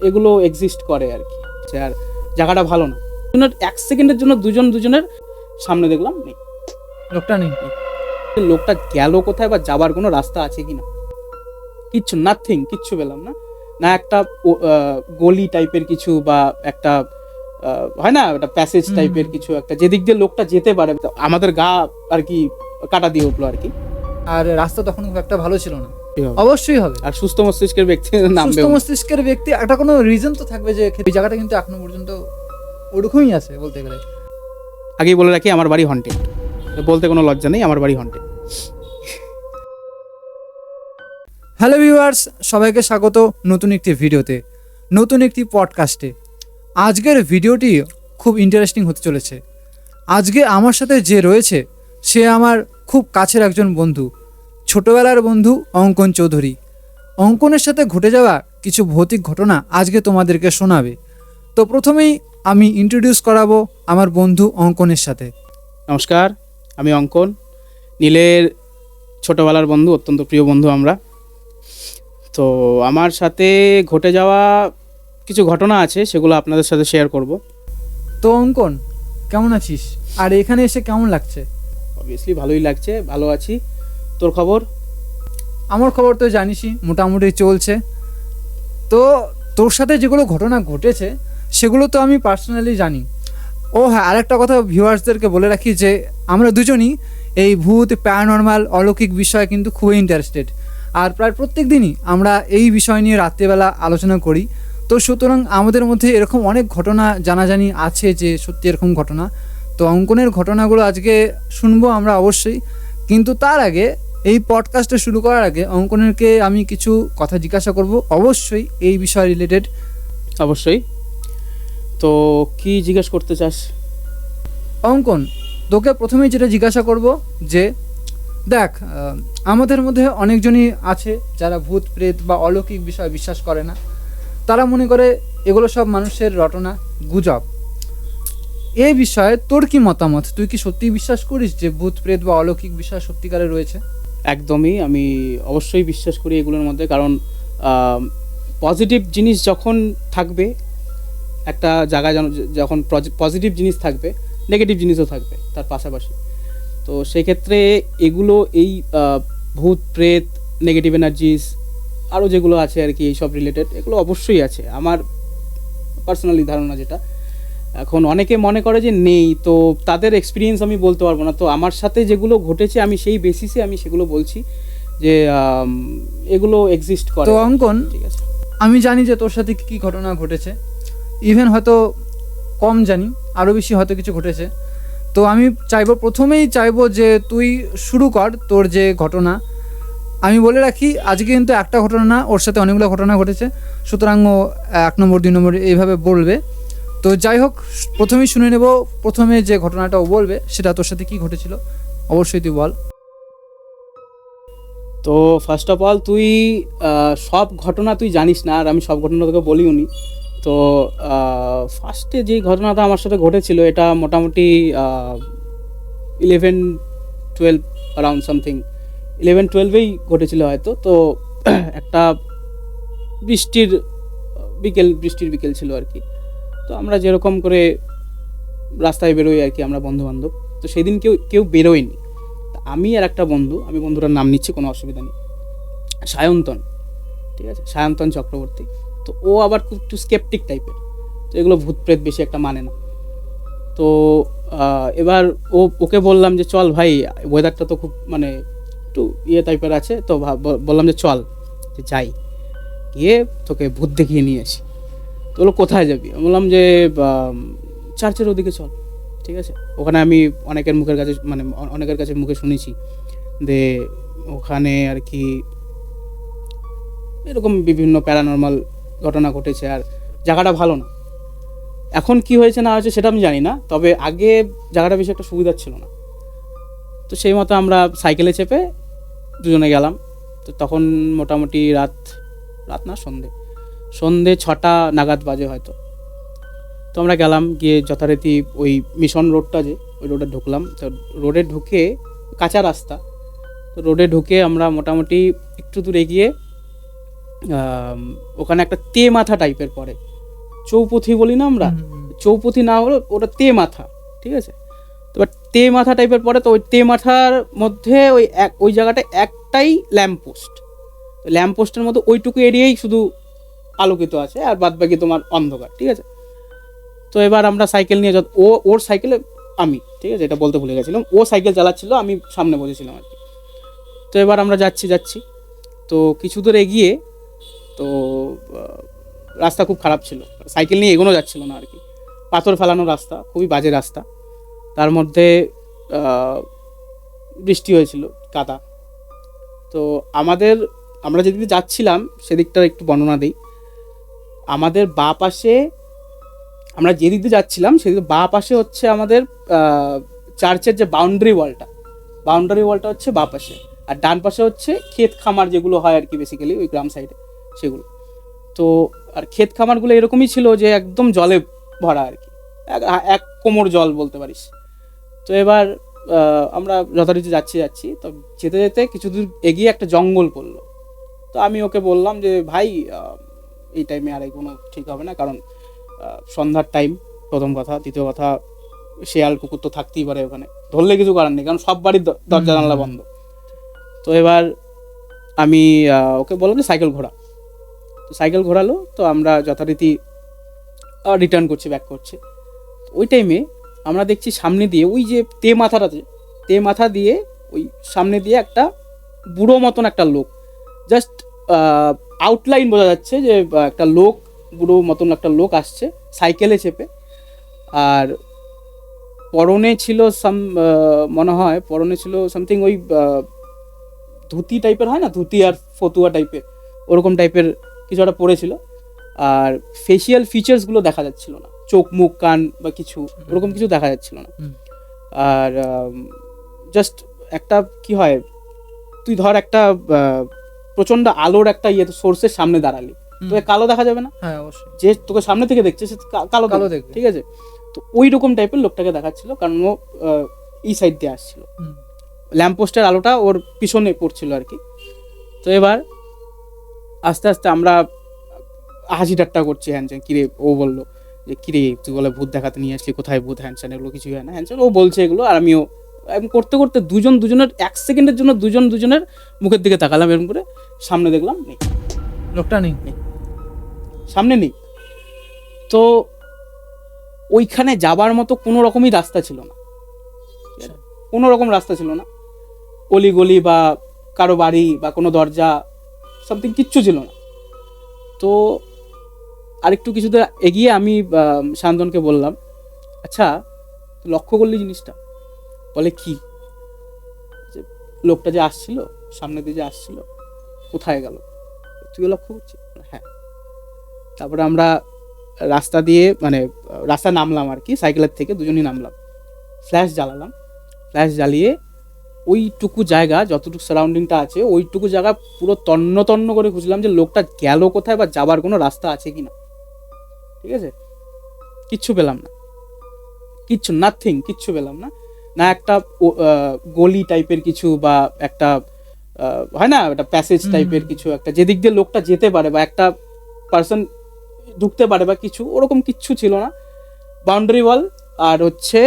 এগুলো এক্সিস্ট করে আর কি। আর জায়গাটা ভালো না, এক সেকেন্ডের জন্য দুজনের সামনে দেখলাম নেই, লোকটা নেই। লোকটা গেল কোথায় বা যাবার কোনো রাস্তা আছে কিনা, কিচ্ছু, নাথিং, কিচ্ছু পেলাম না। না একটা গলি টাইপের কিছু বা একটা হয় না একটা প্যাসেজ টাইপের কিছু একটা যেদিক দিয়ে লোকটা যেতে পারে, আমাদের গা আর কি কাটা দিয়ে উঠলো আর কি। আর রাস্তা তখন খুব একটা ভালো ছিল না। অবশ্যই হবে। আর সুস্থ মস্তিষ্কের ব্যক্তি নামবে, সুস্থ মস্তিষ্কের ব্যক্তি একটা কোনো রিজন তো থাকবে যে এই জায়গাটা কিন্তু এখনো পর্যন্ত ওরকমই আছে বলতে গেলে। আগেই বলে রাখি আমার বাড়ি হন্টেড, বলতে কোনো লজ্জা নেই, আমার বাড়ি হন্টেড। হ্যালো ভিউয়ার্স, সবাইকে স্বাগত নতুন একটি ভিডিওতে, নতুন একটি পডকাস্টে। আজকের ভিডিওটি খুব ইন্টারেস্টিং হতে চলেছে। আজকে আমার সাথে যে রয়েছে সে আমার খুব কাছের একজন বন্ধু, ছোটবেলার বন্ধু অঙ্কন চৌধুরী। অঙ্কনের সাথে ঘটে যাওয়া কিছু ভৌতিক ঘটনা আজকে তোমাদেরকে শোনাবে। তো প্রথমেই আমি ইন্ট্রোডিউস করাবো আমার বন্ধু অঙ্কনের সাথে। নমস্কার, আমি অঙ্কন, নীলের ছোটবেলার বন্ধু, অত্যন্ত প্রিয় বন্ধু আমরা। তো আমার সাথে ঘটে যাওয়া কিছু ঘটনা আছে, সেগুলো আপনাদের সাথে শেয়ার করব। তো অঙ্কন, কেমন আছিস? আর এখানে এসে কেমন লাগছে? অবভিয়াসলি ভালোই লাগছে, ভালো আছি। তোর খবর? আমার খবর তো জানিসই, মোটামুটি চলছে। তো তোর সাথে যেগুলো ঘটনা ঘটেছে সেগুলো তো আমি পার্সোনালি জানি। ও হ্যাঁ, আরেকটা কথা ভিউয়ার্সদেরকে বলে রাখি যে আমরা দুজনই এই ভূত, প্যারানর্মাল, অলৌকিক বিষয়ে কিন্তু খুবই ইন্টারেস্টেড। আর প্রায় প্রত্যেক দিনই আমরা এই বিষয় নিয়ে রাত্রিবেলা আলোচনা করি। তো সুতরাং আমাদের মধ্যে এরকম অনেক ঘটনা জানাজানি আছে যে সত্যি এরকম ঘটনা। তো অঙ্কনের ঘটনাগুলো আজকে শুনবো আমরা অবশ্যই, কিন্তু তার আগে এই পডকাস্টটা শুরু করার আগে অঙ্কনেরকে আমি কিছু কথা জিজ্ঞাসা করব, অবশ্যই এই বিষয় রিলেটেড। অবশ্যই। তো কি জিজ্ঞেস করতে চাস? অঙ্কন, তোকে প্রথমেই যেটা জিজ্ঞাসা করব যে দেখ, আমাদের মধ্যে অনেকজনই আছে যারা ভূত প্রেত বা অলৌকিক বিষয় বিশ্বাস করে না। তারা মনে করে এগুলো সব মানুষের রটনা, গুজব। এই বিষয়ে তোর কি মতামত? তুই কি সত্যিই বিশ্বাস করিস যে ভূত প্রেত বা অলৌকিক বিষয় সত্যিকারে রয়েছে? একদমই, আমি অবশ্যই বিশ্বাস করি এগুলোর মধ্যে। কারণ পজিটিভ জিনিস যখন থাকবে একটা জায়গায়, যখন পজিটিভ জিনিস থাকবে, নেগেটিভ জিনিসও থাকবে তার পাশাপাশি। তো সেক্ষেত্রে এগুলো, এই ভূত প্রেত, নেগেটিভ এনার্জিস, আরও যেগুলো আছে আর কি এইসব রিলেটেড, এগুলো অবশ্যই আছে। আমার পার্সোনালি ধারণা যেটা, এখন অনেকে মনে করে যে নেই, তো তাদের এক্সপিরিয়েন্স আমি বলতে পারবো না। তো আমার সাথে যেগুলো ঘটেছে আমি সেই বেসিসে আমি সেগুলো বলছি যে এগুলো এক্সিস্ট করে। তো অঙ্কন, ঠিক আছে, আমি জানি যে তোর সাথে কী ঘটনা ঘটেছে, ইভেন হয়তো কম জানি, আরও বেশি হয়তো কিছু ঘটেছে। তো আমি প্রথমেই চাইবো যে তুই শুরু কর তোর যে ঘটনা। আমি বলে রাখি আজকে কিন্তু একটা ঘটনা না, ওর সাথে অনেকগুলো ঘটনা ঘটেছে, সুতরাং ও 1 নম্বর 2 নম্বর এইভাবে বলবে। তো যাই হোক, প্রথমেই শুনে নেব, প্রথমে যে ঘটনাটা ও বলবে সেটা তোর সাথে কী ঘটেছিল, অবশ্যই তুই বল। তো ফার্স্ট অফ অল তুই সব ঘটনা তুই জানিস না, আর আমি সব ঘটনা তোকে বলিও নি। তো ফার্স্টে যেই ঘটনাটা আমার সাথে ঘটেছিল, এটা মোটামুটি 11-12 অ্যারাউন্ড সামথিং 11-12-এই ঘটেছিল হয়তো। তো একটা বৃষ্টির বিকেল ছিল আর কি। তো আমরা যেরকম করে রাস্তায় বেরোই আর কি, আমরা বন্ধুবান্ধব। তো সেই দিন কেউ বেরোয়নি, আমি আর একটা বন্ধু, আমি বন্ধুটার নাম নিচ্ছি, কোনো অসুবিধা নেই, সায়ন্তন। ঠিক আছে, সায়ন্তন চক্রবর্তী। তো ও আবার খুব একটু স্কেপটিক টাইপের, তো এগুলো ভূত প্রেত বেশি একটা মানে না। তো এবার ওকে বললাম যে চল ভাই, ওয়েদারটা তো খুব মানে একটু টাইপের আছে, তো বললাম যে চল, যে যাই, গিয়ে তোকে ভূত দেখিয়ে নিয়ে আসি। তো বললো কোথায় যাবি? আমি বললাম যে চার্চের ওদিকে চল। ঠিক আছে, ওখানে আমি অনেকের কাছে মুখে শুনেছি যে ওখানে আর কি এরকম বিভিন্ন প্যারানর্মাল ঘটনা ঘটেছে, আর জায়গাটা ভালো না। এখন কি হয়েছে না হয়েছে সেটা আমি জানি না, তবে আগে জায়গাটা বেশি একটা সুবিধার ছিল না। তো সেই মতো আমরা সাইকেলে চেপে দুজনে গেলাম। তো তখন মোটামুটি রাত না, সন্ধে 6টা নাগাদ বাজে হয়তো। তো আমরা গেলাম, গিয়ে যথারীতি ওই মিশন রোডটা, যে ওই রোডে ঢুকলাম। তো রোডে ঢুকে, কাঁচা রাস্তা, তো রোডে ঢুকে আমরা মোটামুটি একটু দূর এগিয়ে ওখানে একটা তে মাথা টাইপের পড়ে, চৌপথি বলি না আমরা, হুম, চৌপথি না হলো ওটা তে মাথা, ঠিক আছে। তো এবার তে মাথা টাইপের পড়ে, তো ওই তে মাথার মধ্যে ওই জায়গাটায় একটাই ল্যাম্প পোস্ট, ল্যাম্প পোস্টের মধ্যে ওইটুকু এরিয়াই শুধু আলোকিত আছে, আর বাদ বাকি তোমার অন্ধকার, ঠিক আছে। তো এবার আমরা সাইকেল নিয়ে ওর সাইকেলে আমি, ঠিক আছে, এটা বলতে ভুলে গেছিলাম, ও সাইকেল চালাচ্ছিল, আমি সামনে বসেছিলাম আর কি। তো এবার আমরা যাচ্ছি, তো কিছু দূর এগিয়ে, তো রাস্তা খুব খারাপ ছিল, সাইকেল নিয়ে এগোনো যাচ্ছিল না আর কি, পাথর ফেলানো রাস্তা, খুবই বাজে রাস্তা, তার মধ্যে বৃষ্টি হয়েছিল, কাদা। তো আমরা যেদিকে যাচ্ছিলাম সেদিকটার একটু বর্ণনা দিই। আমাদের বাঁ পাশে, আমরা যেদিক দিয়ে যাচ্ছিলাম সেদিকে বাঁ পাশে হচ্ছে আমাদের চার্চের যে বাউন্ডারি ওয়ালটা হচ্ছে বাঁ পাশে, আর ডান পাশে হচ্ছে ক্ষেত খামার যেগুলো হয় আর কি, বেসিক্যালি ওই গ্রাম সাইডে সেগুলো। তো আর ক্ষেত খামারগুলো এরকমই ছিল যে একদম জলে ভরা আর কি, এক কোমর জল বলতে পারিস। তো এবার আমরা যথারীতি যাচ্ছি, তো যেতে যেতে কিছু দূর এগিয়ে একটা জঙ্গল পড়লো। তো আমি ওকে বললাম যে ভাই, এই টাইমে আর এগোনো ঠিক হবে না, কারণ সন্ধ্যার টাইম, প্রথম কথা। দ্বিতীয় কথা, শেয়াল কুকুর তো থাকতেই পারে ওখানে, ধরলে কিছু করার নেই, কারণ সব বাড়ির দরজা জানলা বন্ধ। তো এবার আমি ওকে বললাম যে সাইকেল ঘোরা, তো সাইকেল ঘোরালো, তো আমরা যথারীতি রিটার্ন ব্যাক করছি। ওই টাইমে আমরা দেখছি সামনে দিয়ে ওই যে তে মাথা দিয়ে ওই সামনে দিয়ে একটা বুড়ো মতন একটা লোক, জাস্ট আউটলাইন বোঝা যাচ্ছে যে একটা লোক, বুড়ো মতন একটা লোক আসছে সাইকেলে চেপে। আর পরনে ছিল মনে হয় পরনে ছিল সামথিং ওই ধুতি টাইপের হয় না, ধুতি আর ফতুয়া টাইপের, ওরকম টাইপের কিছু একটা পরেছিল। আর ফেসিয়াল ফিচার্সগুলো দেখা যাচ্ছিল না, চোখ মুখ কান বা কিছু ওরকম কিছু দেখা যাচ্ছিল না। আর জাস্ট একটা কি হয়, তুই ধর একটা প্রচন্ড আলোর একটা সোর্সের সামনে দাঁড়ালি, তোকে কালো দেখা যাবে না? হ্যাঁ অবশ্যই, যে তোকে সামনে থেকে দেখছে সে কালো কালো দেখবে, দেখবে। ঠিক আছে। তো ওই রকম টাইপের লোকটাকে দেখাচ্ছিল, কারণ ও এই সাইড দিয়ে আসছিল, ল্যাম্পপোস্টের আলোটা ওর পিছনে পড়ছিল আর কি। তো এবার আস্তে আস্তে আমরা হাসি ঠাট্টা করছি, হ্যানস্যান, কিরে, ও বললো যে কিরে তুই বলে ভূত দেখাতে নিয়ে আসলি, কোথায় ভূত, হ্যানস্যান, এগুলো কিছুই হয় না, হ্যানস্যান, ও বলছে এগুলো। আর আমিও করতে করতে দুজনের এক সেকেন্ডের জন্য দুজনের মুখের দিকে তাকালাম, এরকম করে সামনে দেখলাম নেই, লোকটা নেই, সামনে নেই। তো ওইখানে যাবার মতো কোনো রকমই রাস্তা ছিল না, কোনো রকম রাস্তা ছিল না, অলি গলি বা কারো বাড়ি বা কোনো দরজা সামথিং কিচ্ছু ছিল না। তো আরেকটু কিছুতে এগিয়ে আমি শান্তনকে বললাম, আচ্ছা লক্ষ্য করলি জিনিসটা? বলে কি? যে লোকটা যে আসছিল সামনে দিয়ে যে আসছিল কোথায় গেল? তুইও লক্ষ্য করছিস? হ্যাঁ। তারপরে আমরা রাস্তা দিয়ে মানে রাস্তা নামলাম আর কি, সাইকেলের থেকে দুজনই নামলাম, ফ্ল্যাশ জ্বালিয়ে ওইটুকু জায়গা, যতটুকু সারাউন্ডিংটা আছে ওইটুকু জায়গা পুরো তন্ন তন্ন করে খুঁজলাম যে লোকটা গেল কোথায় বা যাবার কোনো রাস্তা আছে কি না, ঠিক আছে। কিচ্ছু পেলাম না, কিচ্ছু পেলাম না। না একটা গলি টাইপের কিছু বা একটা হয় না একটা প্যাসেজ টাইপের কিছু, একটা যেদিক দিয়ে লোকটা যেতে পারে বা একটা পার্সন ঢুকতে পারে বা কিছু, ওরকম কিচ্ছু ছিল না। বাউন্ডারি ওয়াল আর হচ্ছে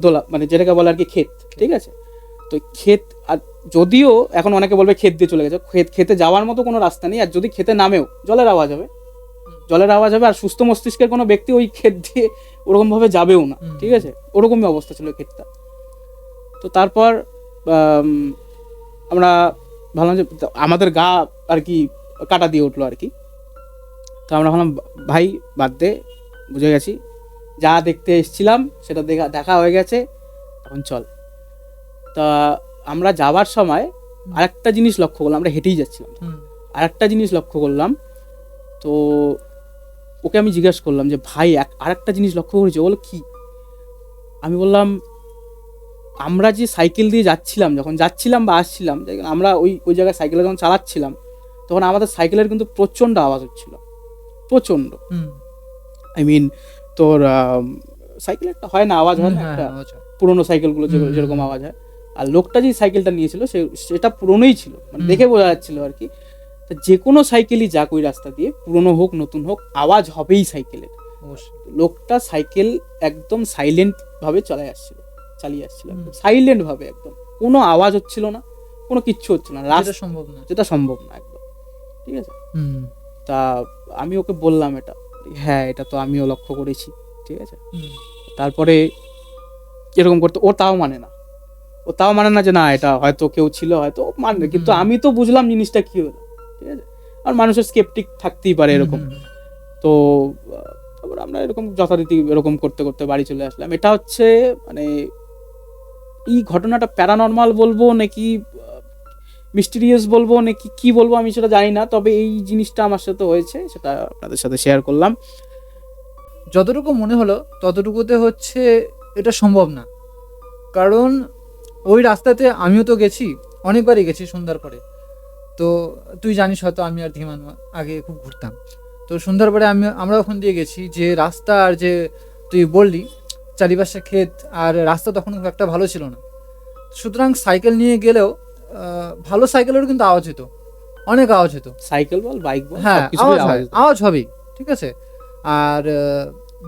দোলা, মানে যেটাকে বলে আর কি ক্ষেত, ঠিক আছে। তো ক্ষেত, আর যদিও এখন অনেকে বলবে ক্ষেত দিয়ে চলে গেছে, খেতে যাওয়ার মতো কোনো রাস্তা নেই, আর যদি খেতে নামেও জলের আওয়াজ হবে, আর সুস্থ মস্তিষ্কের কোনো ব্যক্তি ওই ক্ষেত দিয়ে ওরকম ভাবে যাবেও না, ঠিক আছে। ওরকমই অবস্থা ছিল ক্ষেতটা। তো তারপর আমরা ভাবলাম যে আমাদের গা আর কি কাটা দিয়ে উঠলো আর কি। তো আমরা ভাবলাম ভাই বাদ দে, বুঝে গেছি, যা দেখতে এসেছিলাম সেটা দেখা হয়ে গেছে, এখন চল। তা আমরা যাওয়ার সময় আরেকটা জিনিস লক্ষ্য করলাম, আমরা হেঁটেই যাচ্ছিলাম, আরেকটা জিনিস লক্ষ্য করলাম। তো ওকে আমি জিজ্ঞাসা করলাম যে ভাই আরেকটা জিনিস লক্ষ্য করেছি? বলো কি? আমি বললাম আমরা যে সাইকেল দিয়ে যাচ্ছিলাম বা আসছিলাম, আমরা ওই জায়গায় সাইকেলে যখন চালাচ্ছিলাম তখন আমাদের সাইকেলের কিন্তু প্রচণ্ড আওয়াজ হচ্ছিল, প্রচণ্ড। আই মিন তোর সাইকেল একটা হয় না আওয়াজ, হয় না একটা পুরোনো সাইকেলগুলো যেরকম আওয়াজ হয়। আর লোকটা যে সাইকেলটা নিয়েছিল সেটা পুরোনোই ছিল, মানে দেখে বোঝা যাচ্ছিল আর কি তা যে কোনো সাইকেলই যাক ওই রাস্তা দিয়ে, পুরনো হোক নতুন হোক, আওয়াজ হবেই সাইকেলের। অবশ্যই। লোকটা সাইকেল একদম সাইলেন্ট ভাবে চালিয়ে আসছিল সাইলেন্ট ভাবে, একদম কোনো আওয়াজ হচ্ছিল না, কোনো কিচ্ছু হচ্ছিল না, যেটা সম্ভব না। যেটা সম্ভব না একদম। ঠিক আছে, হুম তা আমি ওকে বললাম এটা, হ্যাঁ এটা তো আমিও লক্ষ্য করেছি। ঠিক আছে, হুম। তারপরে এরকম করতে ও তাও মানে না, যে না এটা হয়তো কেউ ছিল, হয়তো মানে, কিন্তু আমি তো বুঝলাম জিনিসটা কি হলো। ঠিক আছে, আর মানুষের স্কেপটিক থাকতেই পারে এরকম। তো তারপর আমরা এরকম যথারীতি এরকম করতে করতে বাড়ি চলে আসলাম। এটা হচ্ছে মানে এই ঘটনাটা প্যারানর্মাল বলবো নাকি মিস্টিরিয়াস বলবো নাকি কি বলবো আমি সেটা জানি না, তবে এই জিনিসটা আমার সাথে হয়েছে, সেটা আপনাদের সাথে শেয়ার করলাম। যতটুকু মনে হলো ততটুকুতে হচ্ছে এটা সম্ভব না, কারণ ওই রাস্তাতে আমিও তো গেছি, অনেকবারই গেছি সন্ধ্যার পরে। তো তুই জানিস হয়তো, আমি আর ধীমান আগে খুব ঘুরতাম। তো সন্ধ্যার পরে আমরা ওখান দিয়ে গেছি, যে রাস্তা আর যে তুই বললি চারিপাশে ক্ষেত, আর রাস্তা তখন খুব একটা ভালো ছিল না। সুতরাং সাইকেল নিয়ে গেলেও ভালো সাইকেলেরও কিন্তু আওয়াজ হতো, অনেক আওয়াজ হতো। সাইকেল বল বাইক বল, হ্যাঁ, সবকিছুরই আওয়াজ হয়, আওয়াজ। আওয়াজ হবেই। ঠিক আছে, আর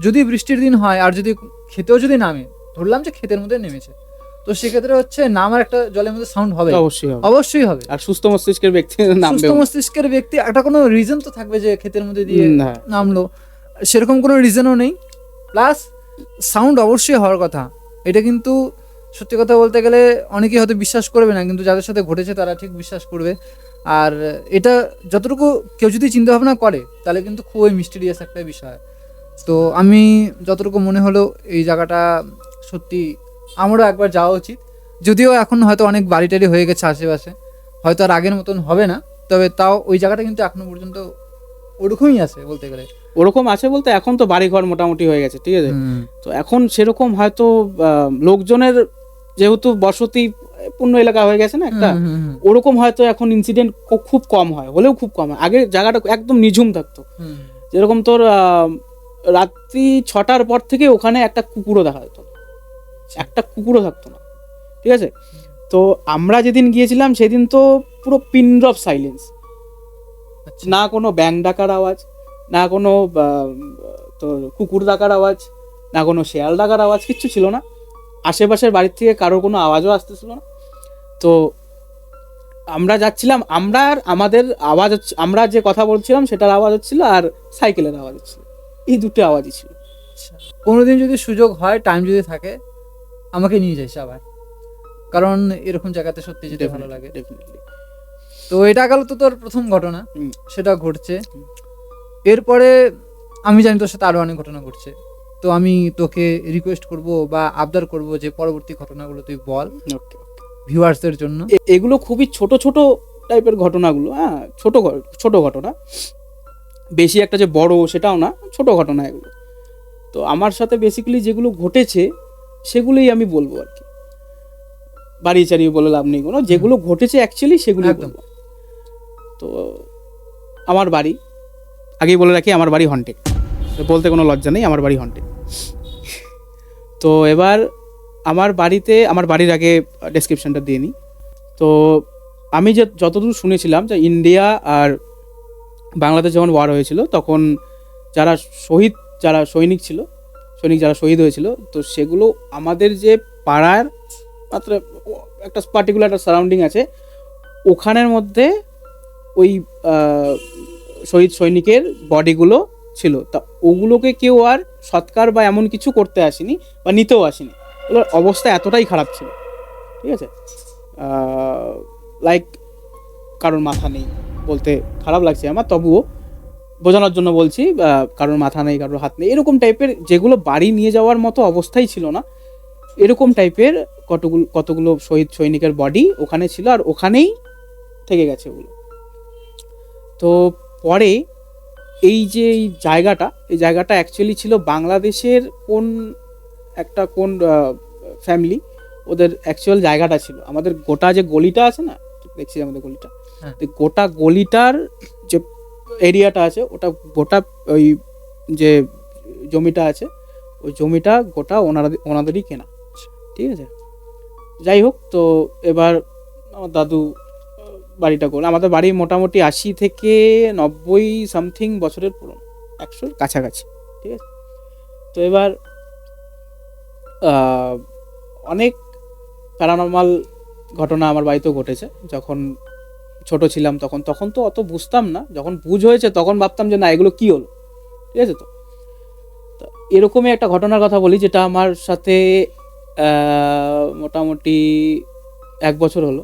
যদি বৃষ্টির দিন হয় আর যদি খেতেও যদি নামে, ধরলাম যে ক্ষেতের মধ্যে নেমেছে, তো সেক্ষেত্রে হচ্ছে নামার একটা জলের মধ্যে সাউন্ড হবে, অবশ্যই হবে, অবশ্যই হবে। আর সুস্থ মস্তিষ্কের ব্যক্তি নামবে সুস্থ মস্তিষ্কের ব্যক্তি একটা কোনো রিজন তো থাকবে যে ক্ষেতের মধ্যে দিয়ে না। নামলো, সেরকম কোনো রিজনও নেই। প্লাস সাউন্ড অবশ্যই হওয়ার কথা। এটা কিন্তু সত্যি কথা বলতে গেলে অনেকেই হয়তো বিশ্বাস করবে না, কিন্তু যাদের সাথে ঘটেছে তারা ঠিক বিশ্বাস করবে। আর এটা যতটুকু কেউ যদি চিন্তা ভাবনা করে তাহলে কিন্তু খুবই মিস্টিরিয়াস একটা বিষয়। তো আমি যতটুকু মনে হলো এই জায়গাটা সত্যি আমারও একবার যাওয়া উচিত, যদিও এখন হয়তো অনেক বাড়ি টাড়ি হয়ে গেছে আশেপাশে, হয়তো আর আগের মতন হবে না, তবে তাও ওই জায়গাটা কিন্তু এখনো পর্যন্ত ওরকমই আছে বলতে গেলে। ওরকম আছে বলতে এখন তো বাড়িঘর মোটামুটি হয়ে গেছে। ঠিক আছে, তো এখন সেরকম হয়তো লোকজনের যেহেতু বসতি পূর্ণ এলাকা হয়ে গেছে না একটা, ওরকম হয়তো এখন ইনসিডেন্ট খুব কম হয়, হলেও খুব কম হয়। আগে জায়গাটা একদম নিঝুম থাকতো, যেরকম তোর রাত্রি 6টার পর থেকে ওখানে একটা কুকুরও দেখা যেত, একটা কুকুরও থাকতো না। ঠিক আছে, তো আমরা যেদিন গিয়েছিলাম সেদিন তো পুরো পিন ড্রপ সাইলেন্স, না কোনো ব্যাং ডাকার আওয়াজ, না কোনো তোর কুকুর ডাকার আওয়াজ, না কোনো শেয়াল ডাকার আওয়াজ, কিচ্ছু ছিল না। আশেপাশের বাড়ির থেকে কারোর কোনো আওয়াজও আসতেছিল না। তো আমরা যাচ্ছিলাম, আমরা আর আমাদের আওয়াজ হচ্ছে, আমরা যে কথা বলছিলাম সেটার আওয়াজ হচ্ছিল, আর সাইকেলের আওয়াজ হচ্ছিল, এই দুটো আওয়াজই ছিল। কোনোদিন যদি সুযোগ হয়, টাইম যদি থাকে, আমাকে নিয়ে যাইস আবার, কারণ এরকম জায়গাতে সত্যি যেতে ভালো লাগে। ডেফিনেটলি। তো এটা গেল তো তোর প্রথম ঘটনা, হুম। সেটা ঘটছে। এরপরে আমি জানি তোর সাথে আরো অনেক ঘটনা ঘটছে, তো আমি তোকে রিকোয়েস্ট করব বা আবদার করব যে পরবর্তী ঘটনাগুলো তুই বল ওকে, ভিউয়ার্সদের জন্য। এগুলো খুবই ছোট ছোট টাইপের ঘটনাগুলো, হ্যাঁ ছোট ঘটনা, বেশি একটা যে বড় সেটাও না, ছোট ঘটনা এগুলো। তো আমার সাথে বেসিক্যালি যেগুলো ঘটেছে সেগুলোই আমি বলবো আর কি, বাড়ি চাড়িয়ে বলে লাভ নেই কোনো, যেগুলো ঘটেছে অ্যাকচুয়ালি সেগুলো একদম। বলবো। তো আমার বাড়ি, আগেই বলে রাখি, আমার বাড়ি হন্টেড, বলতে কোনো লজ্জা নেই, আমার বাড়ি হন্টেড। তো এবার আমার বাড়ির আগে ডেসক্রিপশনটা দিয়ে নিই। তো আমি যতদূর শুনেছিলাম যে ইন্ডিয়া আর বাংলাদেশ যখন ওয়ার হয়েছিল, তখন যারা সৈনিক যারা শহীদ হয়েছিল, তো সেগুলো আমাদের যে পাড়ার মাত্র একটা পার্টিকুলার একটা সারাউন্ডিং আছে, ওখানের মধ্যে ওই শহীদ সৈনিকের বডিগুলো ছিল। তা ওগুলোকে কেউ আর সৎকার বা এমন কিছু করতে আসেনি বা নিতেও আসেনি, ওগুলোর অবস্থা এতটাই খারাপ ছিল। ঠিক আছে, লাইক কারোর মাথা নেই, বলতে খারাপ লাগছে আমার, তবুও বোঝানোর জন্য বলছি, কারোর মাথা নেই, কারোর হাত নেই, এরকম টাইপের, যেগুলো বাড়ি নিয়ে যাওয়ার মতো অবস্থাই ছিল না, এরকম টাইপের কতগুলো শহীদ সৈনিকের বডি ওখানে ছিল, আর ওখানেই থেকে গেছে ওগুলো। তো পরে এই জায়গাটা অ্যাকচুয়ালি ছিল বাংলাদেশের কোন ফ্যামিলি, ওদের অ্যাকচুয়াল জায়গাটা ছিল আমাদের গোটা যে গলিটা আছে না, দেখছি আমাদের গলিটা, গোটা গলিটার যে এরিয়াটা আছে, ওটা গোটা ওই যে জমিটা আছে, ওই জমিটা গোটা ওনাদেরই কেনা। ঠিক আছে, যাই হোক, তো এবার আমার দাদু বাড়িটা করলাম। আমাদের বাড়ি মোটামুটি 80 থেকে 90 সামথিং বছরের পুরনো, 100-র কাছাকাছি, ঠিক আছে। তো এবার অনেক প্যারানর্মাল ঘটনা আমার বাড়িতেও ঘটেছে। যখন ছোট ছিলাম তখন তো অত বুঝতাম না, যখন বুঝ হয়েছে তখন ভাবতাম যে না এগুলো কী হলো, ঠিক আছে। তো এরকমই একটা ঘটনার কথা বলি, যেটা আমার সাথে মোটামুটি 1 বছর হলো,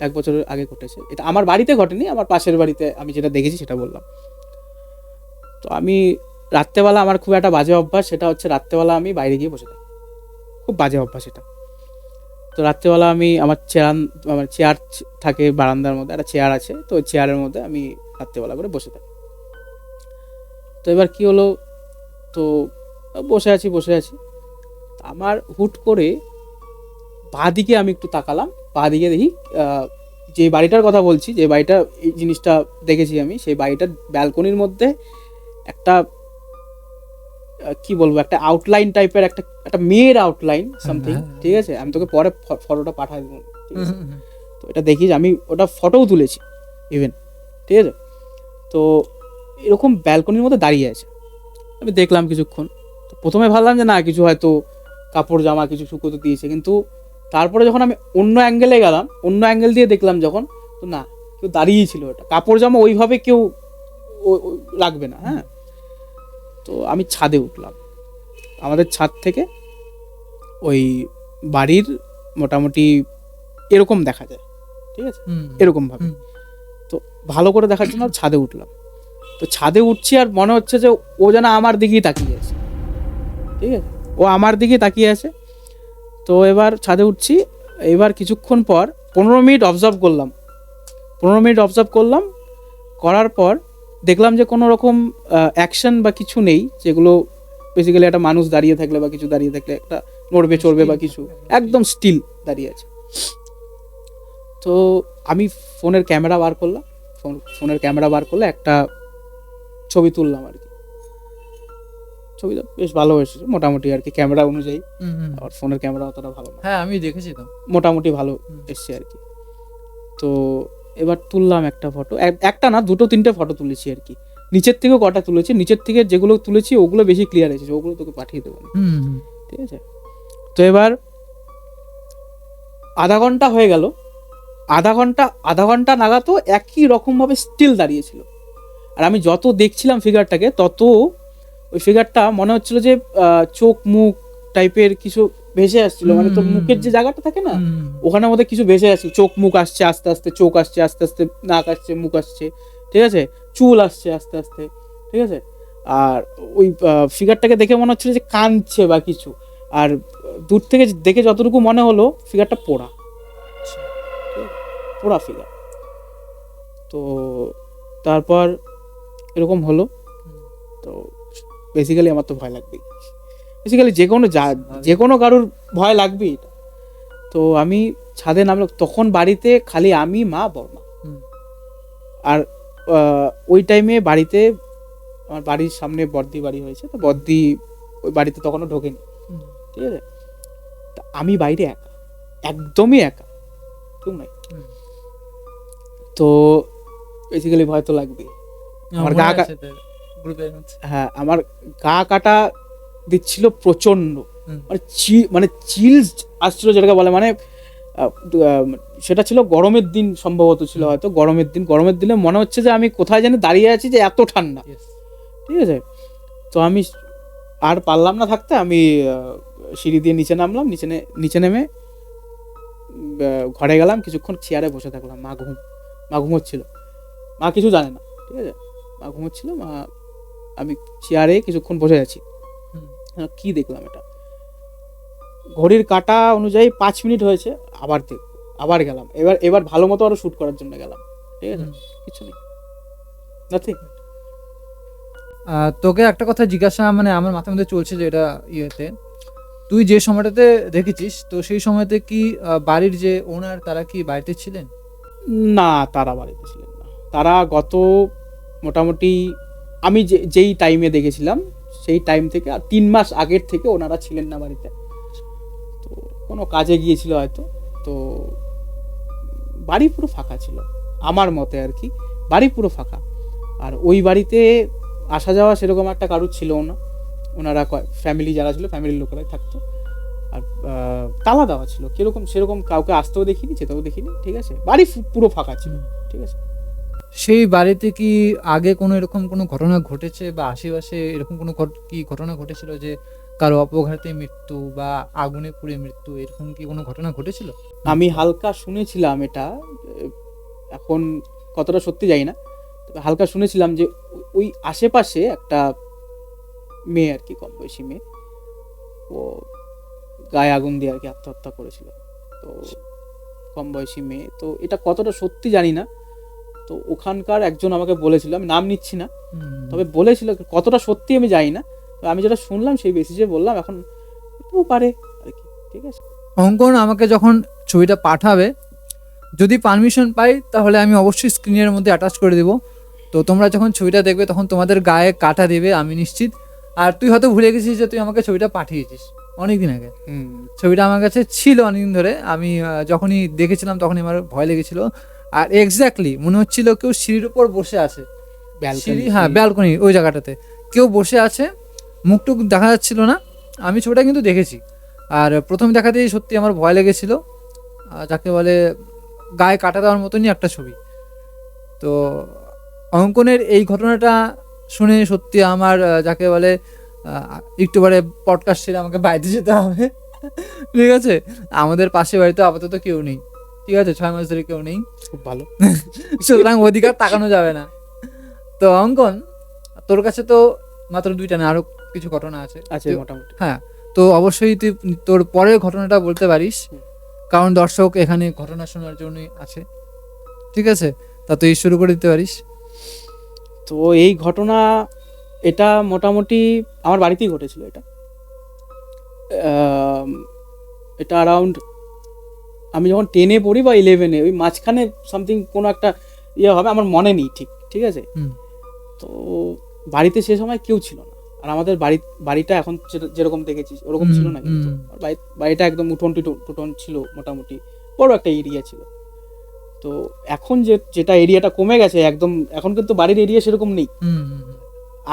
1 বছরের আগে ঘটেছে। এটা আমার বাড়িতে ঘটেনি, আমার পাশের বাড়িতে আমি যেটা দেখেছি সেটা বললাম। তো আমি রাত্রেবেলা, আমার খুব একটা বাজে অভ্যাস, সেটা হচ্ছে রাত্রেবেলা আমি বাইরে গিয়ে বসে থাকি, খুব বাজে অভ্যাস এটা। তো রাত্রেবেলা আমি আমার চেয়ার থাকে বারান্দার মধ্যে, একটা চেয়ার আছে, তো ওই চেয়ারের মধ্যে আমি রাত্রেবেলা করে বসে থাকি। তো এবার কি হলো, তো বসে আছি আমার হুট করে বাঁ দিকে আমি একটু তাকালাম, বাঁ দিকে দেখি যে বাড়িটার কথা বলছি, যে বাড়িটা এই জিনিসটা দেখেছি আমি, সেই বাড়িটার ব্যালকনির মধ্যে একটা কি বলবো, একটা আউটলাইন টাইপের, একটা মেয়ের আউটলাইন সামথিং, ঠিক আছে। আমি তোকে পরে ফটোটা পাঠাই দেবো, ঠিক আছে। তো এটা দেখিস, আমি ওটা ফটোও তুলেছি ইভেন, ঠিক আছে। তো এরকম ব্যালকনির মধ্যে দাঁড়িয়ে আছে, আমি দেখলাম কিছুক্ষণ। তো প্রথমে ভাবলাম যে না কিছু হয়তো কাপড় জামা কিছু শুকোতে দিয়েছে, কিন্তু তারপরে যখন আমি অন্য অ্যাঙ্গেলে গেলাম, অন্য অ্যাঙ্গেল দিয়ে দেখলাম যখন, তো না কেউ দাঁড়িয়েই ছিল, এটা কাপড় জামা ওইভাবে কেউ রাখবে না, হ্যাঁ। তো আমি ছাদে উঠলাম, আমাদের ছাদ থেকে ওই বাড়ির মোটামুটি এরকম দেখা যায়, ঠিক আছে, এরকম ভাবে। তো ভালো করে দেখার জন্য ছাদে উঠলাম। তো ছাদে উঠছি আর মনে হচ্ছে যে ও যেন আমার দিকেই তাকিয়ে আছে, ঠিক আছে, ও আমার দিকেই তাকিয়ে আছে। তো এবার ছাদে উঠছি, এবার কিছুক্ষণ পর 15 মিনিট অবজার্ভ করলাম, করার পর দেখলাম যে কোনো রকম অ্যাকশন বা কিছু নেই, যেগুলো বেসিক্যালি একটা মানুষ দাঁড়িয়ে থাকলে বা কিছু দাঁড়িয়ে থাকলে একটা নড়বে চড়বে বা কিছু, একদম স্টিল দাঁড়িয়ে আছে। তো আমি ফোনের ক্যামেরা বার করলে একটা ছবি তুললাম আর কি। ছবিটা বেশ ভালো এসেছে মোটামুটি আর কি, ক্যামেরা অনুযায়ী। আর ফোনের ক্যামেরা অতটা ভালো না, হ্যাঁ আমি দেখেছি তো, মোটামুটি ভালো এসছে আর কি। তো এবার তুললাম একটা ফটো, একটা না 2-3টে ফটো তুলেছি আর কি। নিচের থেকেও কটা তুলেছি, নিচের থেকে যেগুলো তুলেছি ওগুলো বেশি ক্লিয়ার এসেছে, ওগুলো তোকে পাঠিয়ে দেবো, ঠিক আছে। তো এবার আধা ঘন্টা হয়ে গেল, আধা ঘন্টা নাগাদও একই রকমভাবে স্টিল দাঁড়িয়েছিল। আর আমি যত দেখছিলাম ফিগারটাকে, তত ওই ফিগারটা মনে হচ্ছিল যে চোখ মুখ টাইপের কিছু ভেসে আসছিল, মানে তোর মুখের যে জায়গাটা থাকে না, ওখানের মধ্যে কিছু ভেসে আসছিল, চোখ মুখ আসছে আস্তে আস্তে, চোখ আসছে আস্তে আস্তে, নাক আসছে, মুখ আসছে, ঠিক আছে, চুল আসছে আস্তে আস্তে, ঠিক আছে। আর ওই ফিগারটাকে দেখে মনে হচ্ছিল যে কাঁদছে বা কিছু। আর দূর থেকে দেখে যতটুকু মনে হলো ফিগারটা পোড়া ফিগার। তো তারপর এরকম হলো। তো বেসিক্যালি আমার তো ভয় লাগবেই, বেসিক্যালি যে কোনো কারুর ভয় লাগবেই। তো আমি ছাদে নামলাম, তখন বাড়িতে খালি আমি, মা, বড়মা। আর ওই টাইমে বাড়িতে, আমার বাড়ির সামনে বর্দি বাড়ি হয়েছে, তো বর্দি ওই বাড়িতে তখনও ঢোকেনি, ঠিক আছে। তা আমি বাইরে একা, একদমই একা, কেউ নাই। তো বেসিক্যালি ভয় তো লাগবেই। আমার আমার গা কাটা দিচ্ছিল প্রচন্ড, মানে চিলস আসছিল যেটাকে বলে, মানে সেটা ছিল গরমের দিন, সম্ভবত ছিল হয়তো গরমের দিনে মনে হচ্ছে যে আমি কোথায় যেন দাঁড়িয়ে আছি, যে এত ঠান্ডা, ঠিক আছে। তো আমি আর পারলাম না থাকতে, আমি সিঁড়ি দিয়ে নিচে নামলাম, নিচে নেমে ঘরে গেলাম, কিছুক্ষণ চেয়ারে বসে থাকলাম। মা ঘুমোচ্ছিল, মা কিছু জানে না, ঠিক আছে, মা ঘুমোচ্ছিল। আমি চেয়ারে কিছুক্ষণ বসে আছি, কি দেখলাম, এটা ঘড়ির কাঁটা অনুযায়ী 5 মিনিট হয়েছে, আবার গেলাম, এবার ভালো মতো আরো শুট করার জন্য গেলাম, ঠিক আছে, কিছু নেই, নাথিং। তোকে একটা কথা জিজ্ঞাসা, মানে আমার মাথার মধ্যে চলছে যে এটা ইয়েতে, তুই যে সময়টাতে দেখেছিস, তো সেই সময়তে কি বাড়ির যে ওনার তারা কি বাড়িতে ছিলেন? না, তারা বাড়িতে ছিলেন না। তারা গত মোটামুটি আমি যেই টাইমে দেখেছিলাম সেই টাইম থেকে আর 3 মাস আগের থেকে ওনারা ছিলেন না বাড়িতে। তো কোনো কাজে গিয়েছিল হয়তো, তো বাড়ি পুরো ফাঁকা ছিল আমার মতে আর কি, বাড়ি পুরো ফাঁকা। আর ওই বাড়িতে আসা যাওয়া সেরকম একটা কারুর ছিল না, ওনারা ফ্যামিলি যারা ছিল ফ্যামিলির লোকেরাই থাকতো। আর তালা দেওয়া ছিল, কিরকম সেরকম কাউকে আসতেও দেখিনি যেতেও দেখিনি, ঠিক আছে, বাড়ি পুরো ফাঁকা ছিল, ঠিক আছে। সেই বাড়িতে কি আগে কোনো এরকম কোনো ঘটনা ঘটেছে বা আশেপাশে এরকম কোনো কি ঘটনা ঘটেছিল যে কারো অপঘাতে মৃত্যু বা আগুনে পুড়ে মৃত্যু, এরকম কি কোনো ঘটনা ঘটেছিল? আমি হালকা শুনেছিলাম এটা, এখন কতটা সত্যি জানি না, তবে হালকা শুনেছিলাম যে ওই আশেপাশে একটা মেয়ে আর কি, কম বয়সী মেয়ে, ও গায়ে আগুন দিয়ে আর কি আত্মহত্যা করেছিল। তো কম বয়সী মেয়ে, তো এটা কতটা সত্যি জানি না। তো ওখানকার একজন আমাকে বলেছিল, আমি নাম নিচ্ছি না, তবে বলেছিল, কতটা সত্যি আমি জানি না, তো আমি যেটা শুনলাম সেই বেসিসে বললাম, এখন হতেও পারে আর কি, ঠিক আছে। অঙ্কন আমাকে যখন ছবিটা পাঠাবে, যদি পারমিশন পাই তাহলে আমি অবশ্যই স্ক্রিনের মধ্যে অ্যাটাচ করে দেবো। তো তোমরা যখন ছবিটা দেখবে তখন তোমাদের গায়ে কাটা দেবে আমি নিশ্চিত। আর তুই হয়তো ভুলে গেছিস যে তুই আমাকে ছবিটা পাঠিয়েছিস অনেকদিন আগে। ছবিটা আমার কাছে ছিল অনেকদিন ধরে, আমি যখনই দেখেছিলাম তখনই আমার ভয় লেগেছিল। আর এক্স্যাক্টলি মনে হচ্ছিল কেউ সিঁড়ির উপর বসে আছে, সিঁড়ি, হ্যাঁ ব্যালকনি ওই জায়গাটাতে কেউ বসে আছে, মুখটুক দেখা যাচ্ছিল না। আমি ছবিটা কিন্তু দেখেছি, আর প্রথম দেখাতেই সত্যি আমার ভয় লেগেছিল, যাকে বলে গায়ে কাটা দেওয়ার মতনই একটা ছবি। তো অঙ্কনের এই ঘটনাটা শুনে সত্যি আমার যাকে বলে একটু পরে পডকাস্ট ছেড়ে আমাকে বাইরে যেতে হবে, ঠিক আছে। আমাদের পাশে বাড়িতে আপাতত কেউ নেই, ঠিক আছে, 6 মাস ধরে কেউ নেই, খুব ভালো, সুতরাং অধিকার তাকানো যাবে না। তো অঙ্কন, তোর কাছে তো মাত্র 2টা না, আরো কিছু ঘটনা আছে মোটামুটি। হ্যাঁ, তো অবশ্যই তুই তোর পরের ঘটনাটা বলতে পারিস, কারণ দর্শক এখানে ঘটনা শোনার জন্যই আছে, ঠিক আছে। তা তুই শুরু করে দিতে পারিস। তো এই ঘটনা, এটা মোটামুটি আমার বাড়িতেই ঘটেছিল। এটা অ্যারাউন্ড আমি যখন 10-এ পড়ি বা 11-এ, ওই মাঝখানে সামথিং কোনো একটা ইয়ে হবে, আমার মনে নেই ঠিক, ঠিক আছে। তো বাড়িতে সে সময় কেউ ছিল না, আর আমাদের বাড়িটা এখন যেরকম দেখেছিস ওরকম ছিল না, কিন্তু বাড়িটা একদম উঠোন টুটন ছিল, মোটামুটি বড় একটা এরিয়া ছিল। তো এখন যেটা এরিয়াটা কমে গেছে একদম, এখন কিন্তু বাড়ির এরিয়া সেরকম নেই,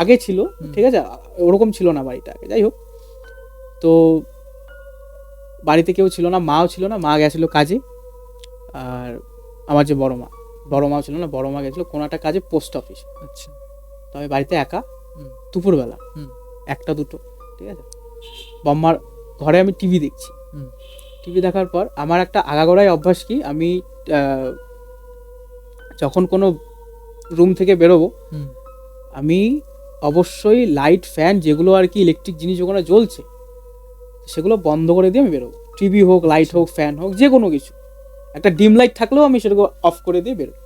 আগে ছিল, ঠিক আছে, ওরকম ছিল না বাড়িটা আগে। যাই হোক, তো বাড়িতে কেউ ছিল না, মাও ছিল না, মা গেছিল কাজে। আর আমার যে বড় মাও ছিল না, বড় মা গেছিল কোনো একটা কাজে, পোস্ট অফিস। আচ্ছা, তো আমি বাড়িতে একা, দুপুরবেলা 1টা-2টো, ঠিক আছে। বম্মার ঘরে আমি টিভি দেখছি। টিভি দেখার পর আমার একটা আগাগোড়াই অভ্যাস কি, আমি যখন কোনো রুম থেকে বেরোবো, আমি অবশ্যই লাইট, ফ্যান, যেগুলো আর কি ইলেকট্রিক জিনিস ওখানে জ্বলছে সেগুলো বন্ধ করে দিয়ে আমি বেরোবো। টিভি হোক, লাইট হোক, ফ্যান হোক, যে কোনো কিছু, একটা ডিম লাইট থাকলেও আমি সেটাকে অফ করে দিয়ে বেরোবো।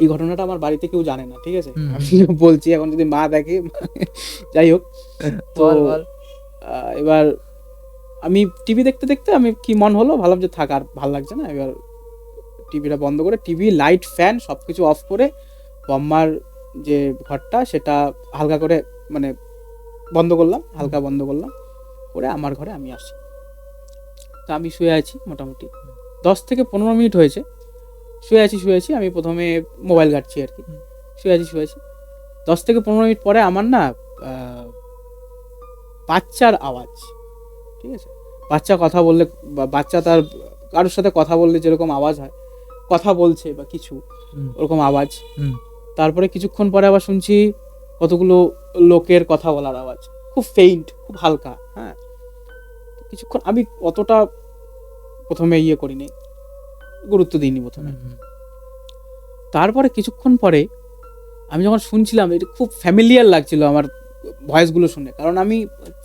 এই ঘটনাটা আমার বাড়িতে কেউ জানে না, ঠিক আছে, আমি বলছি, এখন যদি মা দেখে, যাই হোক। তো এবার আমি টিভি দেখতে দেখতে আমি কি মন হলো, ভাবলাম যে থাক, আর ভাল লাগছে না, এবার টিভিটা বন্ধ করে, টিভি, লাইট, ফ্যান সব কিছু অফ করে, বম্মার যে ঘরটা সেটা হালকা করে মানে বন্ধ করলাম, হালকা বন্ধ করলাম করে আমার ঘরে আমি আসি। তো আমি শুয়ে আছি, মোটামুটি 10 থেকে 15 মিনিট হয়েছে শুয়ে আছি। আমি প্রথমে মোবাইল ঘাঁটছি আর কি, শুয়ে আছি। 10 থেকে 15 মিনিট পরে আমার না বাচ্চার আওয়াজ, ঠিক আছে, বাচ্চা কথা বললে, বাচ্চা তার কারোর সাথে কথা বললে যেরকম আওয়াজ হয়, কথা বলছে বা কিছু ওরকম আওয়াজ। তারপরে কিছুক্ষণ পরে আবার শুনছি কতগুলো লোকের কথা বলার আওয়াজ, খুব ফেইন্ট, খুব হালকা। হ্যাঁ, কিছুক্ষণ আমি অতটা প্রথমে করিনি, গুরুত্ব দিইনি প্রথমে। তারপরে কিছুক্ষণ পরে আমি যখন শুনছিলাম, এটা খুব ফ্যামিলিয়ার লাগছিল আমার ভয়েসগুলো শুনে, কারণ আমি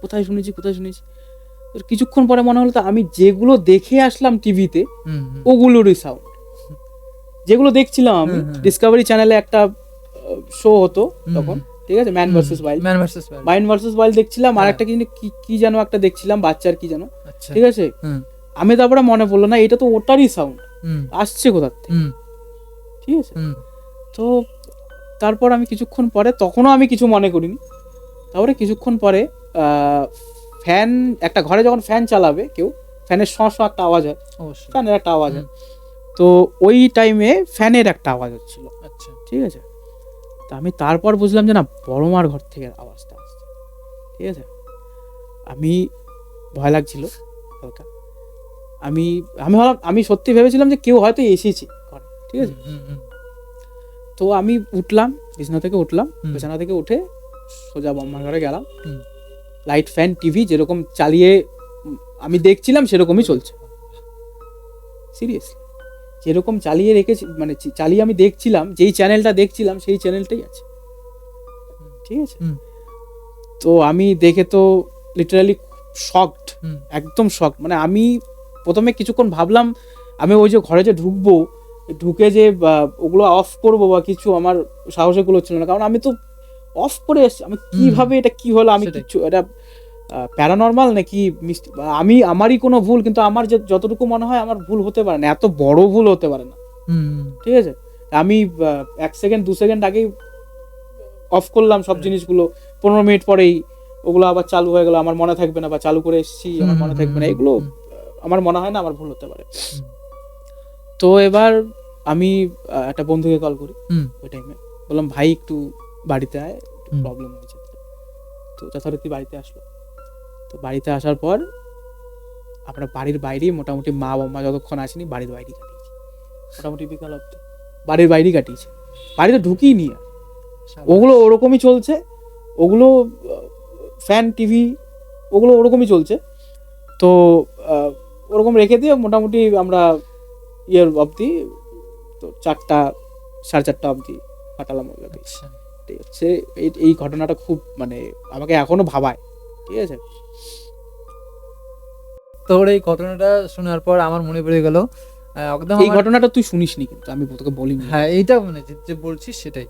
কোথায় শুনেছি। কিছুক্ষণ পরে মনে হলো তো আমি যেগুলো দেখে আসলাম টিভিতে ওগুলোরই সাউন্ড, যেগুলো দেখছিলাম আমি। ডিসকভারি চ্যানেলে একটা শো হতো তখন, ঠিক আছে, ম্যান ভার্সেস ওয়াইল্ড দেখছিলাম, আর একটা কি যেন একটা দেখছিলাম, বাচ্চার কি যেন, ঠিক আছে। আমি তারপরে মনে পড়লো, না এটা তো ওটারই সাউন্ড, আসছে কোথার থেকে, ঠিক আছে। তো তারপর আমি কিছুক্ষণ পরে, তখনও আমি কিছু মনে করিনি, তারপরে কিছুক্ষণ পরে ফ্যান, একটা ঘরে যখন ফ্যান চালাবে কেউ, ফ্যানের শ একটা আওয়াজ হয়, ফ্যানের একটা আওয়াজ হয়। তো ওই টাইমে ফ্যানের একটা আওয়াজ হচ্ছিল, আচ্ছা ঠিক আছে। তা আমি তারপর বুঝলাম যে না, বড় মার ঘর থেকে আওয়াজটা আসছে, ঠিক আছে। আমি ভয় লাগছিল হালকা। আমি আমি ভাবলাম, আমি সত্যি ভেবেছিলাম যে কেউ হয়তো এসেছে ঘরে, ঠিক আছে। তো আমি উঠলাম, বিছানা থেকে উঠলাম, বিছানা থেকে উঠে সোজা বম্মার ঘরে গেলাম। লাইট, ফ্যান, টিভি যেরকম চালিয়ে আমি দেখছিলাম সেরকমই চলছে, সিরিয়াসলি যেরকম চালিয়ে রেখেছি, মানে চালিয়ে আমি দেখছিলাম, যেই চ্যানেলটা দেখছিলাম সেই চ্যানেলটাই আছে, ঠিক আছে। তো আমি দেখে তো লিটারালি শকড, একদম শকড। মানে আমি প্রথমে কিছুক্ষণ ভাবলাম, আমি ওই যে ঘরে যে ঢুকবো, ঢুকে যে ওগুলো অফ করবো বা কিছু, আমার সাহসে গুলো ছিল না, কারণ আমি তো অফ করে এসছি। আমি কিভাবে, এটা কি হলো, আমি কিছু, এটা প্যারানর্মাল নাকি আমি আমারই কোনো ভুল, কিন্তু আমার যে যতটুকু মনে হয় আমার ভুল হতে পারে না, এত বড় ভুল হতে পারে না, ঠিক আছে। আমি 1 সেকেন্ড 2 সেকেন্ড আগেই অফ করলাম সব জিনিসগুলো, 15 মিনিট পরেই ওগুলো আবার চালু হয়ে গেল, আমার মনে থাকবে না, বা চালু করে এসেছি আমার মনে থাকবে না, এগুলো আমার মনে হয় না আমার ভুল হতে পারে। তো এবার আমি একটা বন্ধুকে কল করি ওই টাইমে, বললাম ভাই একটু বাড়িতে আয়, একটু প্রবলেম হয়েছে। তো যথারীতি বাড়িতে আসলো। তো বাড়িতে আসার পর আমরা বাড়ির বাইরে মোটামুটি মা বাবা যতক্ষণ আসেনি বাড়ির বাইরেই কাটিয়েছি, মোটামুটি বিকাল অব্দি বাড়ির বাইরেই কাটিয়েছি, বাড়িতে ঢুকিয়ে নিয়ে। ওগুলো ওরকমই চলছে, ওগুলো ফ্যান টিভি ওগুলো ওরকমই চলছে। তো ওরকম রেখে দিয়ে মোটামুটি আমরা ইয়ের অবধি, তো 4টা 4:30 অবধি কাটালাম ওইভাবে। ঠিক আছে, এই ঘটনাটা খুব মানে আমাকে এখনো ভাবায়, ঠিক আছে। তোর এই ঘটনাটা শোনার পর আমার মনে পড়ে গেল একদম, এই ঘটনাটা তুই শুনিসনি কিন্তু আমি তোকে বলিনি। হ্যাঁ এইটা মানে যে বলছিস সেটাই।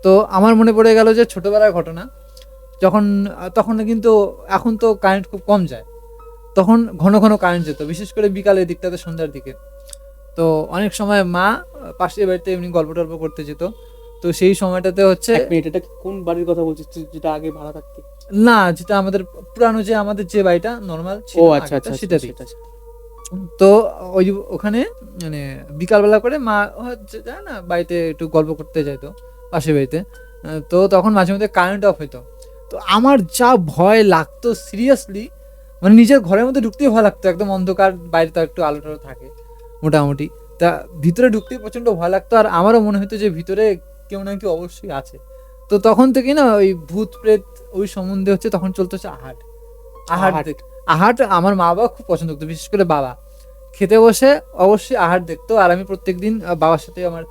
তো আমার মনে পড়ে গেল যে ছোটবেলার ঘটনা, তখন কিন্তু, এখন তো কারেন্ট খুব কম যায়, তখন ঘন ঘন কারেন্ট যেত, বিশেষ করে বিকালের দিকটাতে, সন্ধ্যার দিকে। তো অনেক সময় মা পাশের বাড়িতে এমনি গল্প টল্প করতে যেত। তো সেই সময়টাতে হচ্ছে, 1 মিনিট, এটা কোন বাড়ির কথা বলছিস তুই, যেটা আগে ভাড়া থাকতি? না, যেটা আমাদের পুরানো, যে আমাদের যে বাড়িটা নর্মাল ছিল, ও আচ্ছা আচ্ছা, সেটাতেই। তো ওই ওখানে মানে বিকালবেলা করে মা যায় না, বাড়িতে একটু গল্প করতে যাইতো পাশের বাড়িতে। তো তখন মাঝে মধ্যে কারেন্ট অফ হইতো। তো আমার যা ভয় লাগতো সিরিয়াসলি, মানে নিজের ঘরের মধ্যে ঢুকতেই ভয় লাগতো, একদম অন্ধকার, বাইরে তো একটু আলো টালো থাকে মোটামুটি, তা ভিতরে ঢুকতেই প্রচণ্ড ভয় লাগতো। আর আমারও মনে হতো যে ভিতরে কেউ না কেউ অবশ্যই আছে। তো তখন থেকে না ওই ভূত প্রেত ওই সম্বন্ধে হচ্ছে তখন চলতে হচ্ছে আহাট আমার মা বাবা খুব পছন্দ করতো, বিশেষ করে বাবা খেতে বসে অবশ্যই আহাট দেখতো। আর আমি প্রত্যেকদিন বাবার সাথে আমার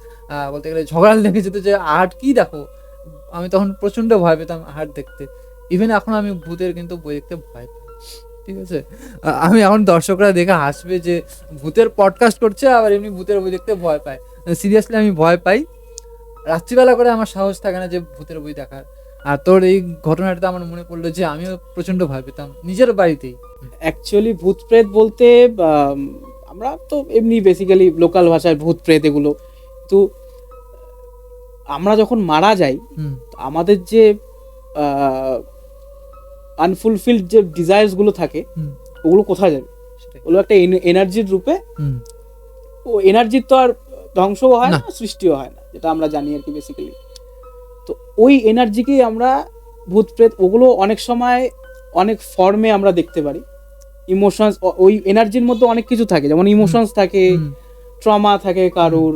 বলতে গেলে ঝগড়া লেগে যেত যে আহাট কি দেখো। আমি তখন প্রচন্ড ভয় পেতাম আহাট দেখতে। ইভেন এখন আমি ভূতের কিন্তু বই দেখতে ভয় পাই, ঠিক আছে। আমি এখন দর্শকরা দেখে হাসবে যে ভূতের পডকাস্ট করছে আবার এমনি ভূতের বই দেখতে ভয় পায়। সিরিয়াসলি আমি ভয় পাই, রাত্রিবেলা করে আমার সাহস থাকে না যে ভূতের বই দেখার। আর তোর এই ঘটনাটা আমার মনে পড়লো যে আমিও প্রচন্ড ভয় পেতাম নিজের বাড়িতেই। অ্যাকচুয়ালি ভূত প্রেত বলতে আমরা তো এমনি বেসিক্যালি লোকাল ভাষায় ভূত প্রেত এগুলো, কিন্তু আমরা যখন মারা যাই আমাদের যে আনফুলফিলড যে ডিজায়ার্স গুলো থাকে ওগুলো কোথায় যাবে? ওগুলো একটা এনার্জির রূপে, ও এনার্জির তো আর ধ্বংসও হয় না, সৃষ্টিও হয় না, যেটা আমরা জানি আর কি বেসিক্যালি। তো ওই এনার্জিকেই আমরা ভূত প্রেত, ওগুলো অনেক সময় অনেক ফর্মে আমরা দেখতে পারি। ইমোশনস, ওই এনার্জির মধ্যে অনেক কিছু থাকে, যেমন ইমোশনস থাকে, ট্রমা থাকে, কারোর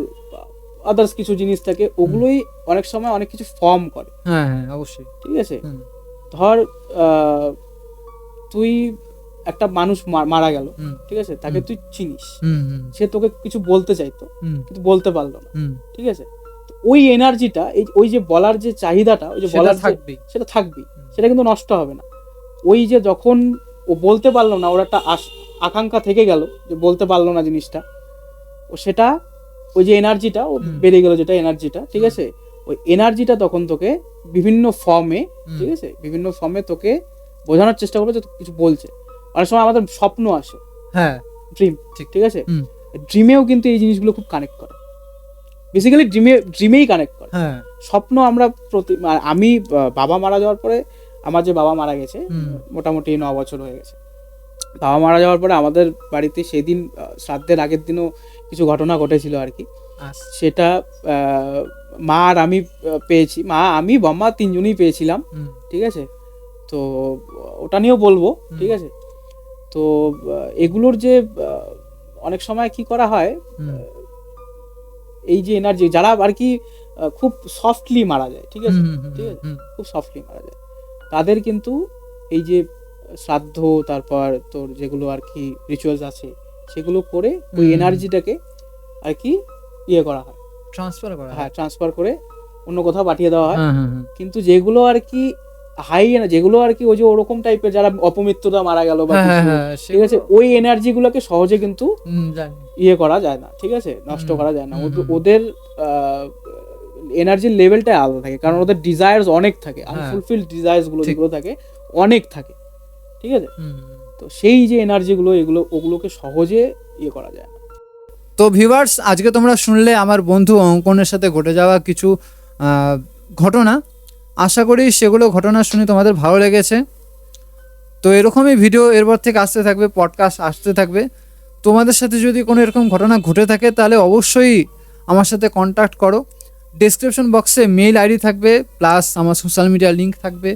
আদার্স কিছু জিনিস থাকে, ওগুলোই অনেক সময় অনেক কিছু ফর্ম করে। হ্যাঁ হ্যাঁ অবশ্যই, ঠিক আছে। ধর তুই একটা মানুষ মারা গেল, ঠিক আছে, তাকে তুই চিনিস, সে তোকে কিছু বলতে চাইতো কিন্তু বলতে পারলো না, ঠিক আছে। ওই এনার্জিটা, ওই যে বলার যে চাহিদাটা, ওই যে বলার থাকবেই, সেটা থাকবেই, সেটা কিন্তু নষ্ট হবে না। ওই যে যখন ও বলতে পারলো না, ওর একটা আকাঙ্ক্ষা থেকে গেল যে বলতে পারলো না জিনিসটা, ও সেটা ওই যে এনার্জিটা ও বেড়ে গেল, যেটা এনার্জিটা, ঠিক আছে, ওই এনার্জিটা তখন তোকে বিভিন্ন ফর্মে, ঠিক আছে, বিভিন্ন ফর্মে তোকে বোঝানোর চেষ্টা করবে যে কিছু বলছে। অনেক সময় আমাদের স্বপ্ন আসে, হ্যাঁ, ড্রিম, ঠিক আছে, ড্রিমেও কিন্তু এই জিনিসগুলো খুব কানেক্ট করে, বেসিক্যালি ড্রিমেই কানেক্ট করে। স্বপ্ন আমরা আমি বাবা মারা যাওয়ার পরে, আমার যে বাবা মারা গেছে মোটামুটি 9 বছর হয়ে গেছে, বাবা মারা যাওয়ার পরে আমাদের বাড়িতে সেদিন শ্রাদ্ধের আগের দিনও কিছু ঘটনা ঘটেছিল আর কি। আচ্ছা। সেটা মা আর আমি পেয়েছি, মা আমি বাম্মা তিনজনই পেয়েছিলাম, হুম, ঠিক আছে। তো ওটা নিয়েও বলবো, ঠিক আছে। তো এগুলোর যে অনেক সময় কি করা হয়, হুম, এই যে এনার্জি যারা আর কি খুব সফটলি মারা যায়, ঠিক আছে, হুম, হুম, ঠিক আছে, হুম, খুব সফটলি মারা যায়, তাদের কিন্তু এই যে শ্রাদ্ধ, তারপর তোর যেগুলো আর কি রিচুয়ালস আছে সেগুলো করে ওই হুম। এনার্জিটাকে আর কি ইয়ে করা হয়, ট্রান্সফার করা হয়। হ্যাঁ ট্রান্সফার করে অন্য কোথাও পাঠিয়ে দেওয়া হয়। হ্যাঁ, হ্যাঁ, হ্যাঁ। কিন্তু যেগুলো আর কি হাই, যেগুলো আর কি ওই যে ওরকম টাইপের যারা অপমৃত্যুটা মারা গেল বা হ্যাঁ, কিছু, হ্যাঁ, ঠিক আছে, ওই এনার্জি গুলোকে সহজে কিন্তু জানি। ইয়ে করা যায় না, ঠিক আছে, নষ্ট হুম, করা যায় না। হুম, ওদের এনার্জির লেভেলটাই আলাদা থাকে, কারণ ওদের ডিজায়ার্স অনেক থাকে, হ্যাঁ। আনফুলফিলড ডিজায়ার্স গুলো ঠিক। যেগুলো থাকে অনেক থাকে, ঠিক আছে। হুম। তো সেই যে এনার্জিগুলো ওগুলোকে সহজে ইয়ে করা যায় না। তো ভিউয়ার্স, আজকে তোমরা শুনলে আমার বন্ধু অঙ্কনের সাথে ঘটে যাওয়া কিছু ঘটনা। আশা করি সেগুলো ঘটনা শুনে তোমাদের ভালো লেগেছে। তো এরকমই ভিডিও এরপর থেকে আসতে থাকবে, পডকাস্ট আসতে থাকবে। তোমাদের সাথে যদি কোনো এরকম ঘটনা ঘটে থাকে তাহলে অবশ্যই আমার সাথে কন্ট্যাক্ট করো। ডেসক্রিপশন বক্সে মেইল আইডি থাকবে, প্লাস আমার সোশ্যাল মিডিয়া লিঙ্ক থাকবে।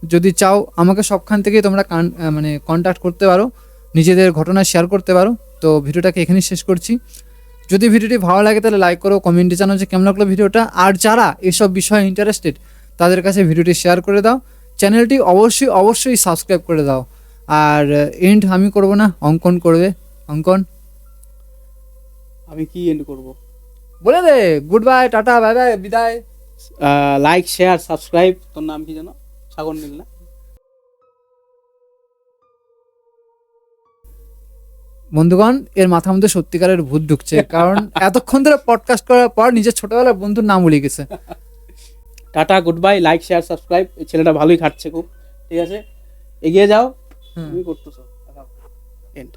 যদি চাও আমাকে সবখান থেকেই তোমরা মানে কন্ট্যাক্ট করতে পারো, নিজেদের ঘটনা শেয়ার করতে পারো। তো ভিডিওটাকে এখানেই শেষ করছি। যদি ভিডিওটি ভালো লাগে তাহলে লাইক করো, কমেন্টে জানাও যে কেমন লাগলো ভিডিওটা। আর যারা এসব বিষয়ে ইন্টারেস্টেড তাদের কাছে ভিডিওটি শেয়ার করে দাও। চ্যানেলটি অবশ্যই অবশ্যই সাবস্ক্রাইব করে দাও। আর এন্ড আমি করব না, অঙ্কন করবে। অঙ্কন, আমি কি এন্ড করব? বলে দে good bye, tata, bye bye, বিদায়। Like, share, subscribe. তোর নাম কি যেন? সাগর নীল না? বন্ধুগণ, এর মাথার মধ্যে সত্যিকারের ভূত ঢুকছে, কারণ এতক্ষণ ধরে পডকাস্ট করার পর নিজের ছোটবেলার বন্ধুর নাম ভুলে গেছে। Tata, good bye, like, share, subscribe. এই ছেলেটা ভালোই খাটছে খুব, ঠিক আছে, এগিয়ে যাও। হুম। তুমি করতেছো এন্ড।